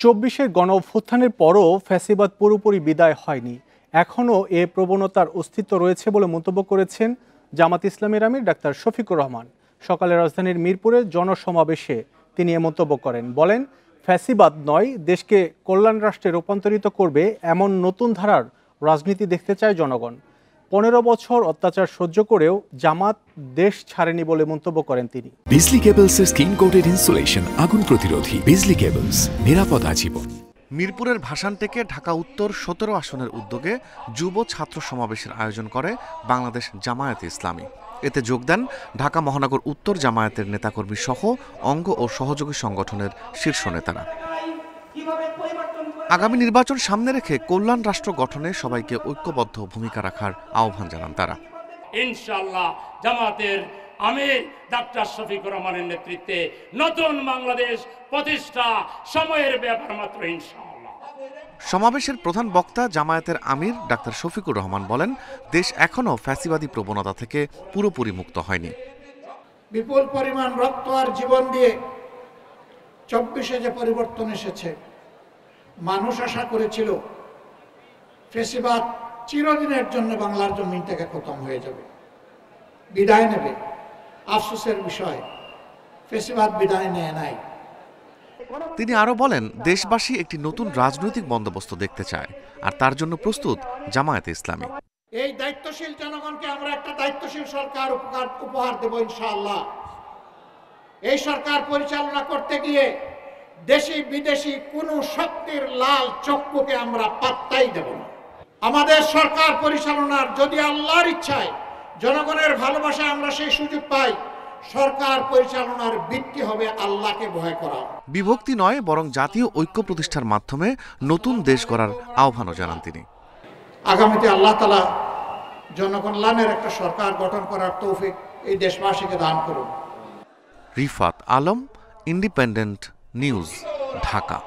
২৪-এর গণঅভ্যুত্থানের পরও ফ্যাসিবাদ পুরোপুরি বিদায় হয়নি, এখনও এ প্রবণতার অস্তিত্ব রয়েছে বলে মন্তব্য করেছেন জামাত ইসলামীর আমির ডাক্তার শফিকুর রহমান। সকালে রাজধানীর মিরপুরে জনসমাবেশে তিনি এ মন্তব্য করেন। বলেন, ফ্যাসিবাদ নয়, দেশকে কল্যাণ রাষ্ট্রে রূপান্তরিত করবে এমন নতুন ধারার রাজনীতি দেখতে চায় জনগণ। ১৫ বছর অত্যাচার সহ্য করেও জামাত দেশ ছাড়েনি বলে মন্তব্য করেন তিনি। বিজলি কেবলসের স্কিন কোটেড ইনসুলেশন আগুন প্রতিরোধী। বিজলি কেবলস, নিরাপদ আজীবন। মিরপুরের ভাসান থেকে ঢাকা উত্তর ১৭ আসনের উদ্যোগে যুব ছাত্র সমাবেশের আয়োজন করে বাংলাদেশ জামায়াতে ইসলামী। এতে যোগ দেন ঢাকা মহানগর উত্তর জামায়াতের নেতাকর্মী সহ অঙ্গ ও সহযোগী সংগঠনের শীর্ষ নেতারা। আগামী নির্বাচন সামনে রেখে কল্যাণ রাষ্ট্র গঠনে সবাইকে ঐক্যবদ্ধ ভূমিকা রাখার আহ্বান জানান তারা। ইনশাআল্লাহ জামাতের আমির ডাক্তার শফিকুর রহমানের নেতৃত্বে নতুন বাংলাদেশ প্রতিষ্ঠা সময়ের ব্যাপার মাত্র ইনশাআল্লাহ। সমাবেশের প্রধান বক্তা জামায়াতের আমির ডাক্তার শফিকুর রহমান বলেন, দেশ এখনও ফ্যাসিবাদী প্রবণতা থেকে পুরোপুরি মুক্ত হয়নি। বিপুল পরিমাণ রক্ত আর জীবন দিয়ে ২৪-এ যে পরিবর্তন এসেছে, মানুষ আশা করেছিল ফ্যাসিবাদ চিরদিনের জন্য বাংলার জমিন থেকে খতম হয়ে যাবে, বিদায় নেবে। আফসোসের বিষয়, ফ্যাসিবাদ বিদায় নেয় নাই। তিনি আরো বলেন, দেশবাসী একটি নতুন রাজনৈতিক বন্দোবস্ত দেখতে চায়, আর তার জন্য প্রস্তুত জামায়াতে ইসলামী। এই দায়িত্বশীল জনগণকে আমরা একটা দায়িত্বশীল সরকার উপহার দেব ইনশাআল্লাহ। এই সরকার পরিচালনা করতে গিয়ে দেশি বিদেশি কোনো শক্তির লাল চক্ষুকে আমরা পাত্তাই দেব না। আমাদের সরকার পরিচালনার যদি আল্লাহর ইচ্ছায়, জনগণের ভালোবাসায় আমরা সেই সুযোগ পাই, সরকার পরিচালনার ভিত্তি হবে আল্লাহকে ভয় করা। বিভক্তি নয়, বরং জাতীয় ঐক্য প্রতিষ্ঠার মাধ্যমে নতুন দেশ গড়ার আহ্বানও জানান তিনি। আগামীতে আল্লাহ তাআলা জনকল্যাণের একটা সরকার গঠন করার তৌফিক এই দেশবাসীকে দান করুন। Rifat Alam, independent news, Dhaka.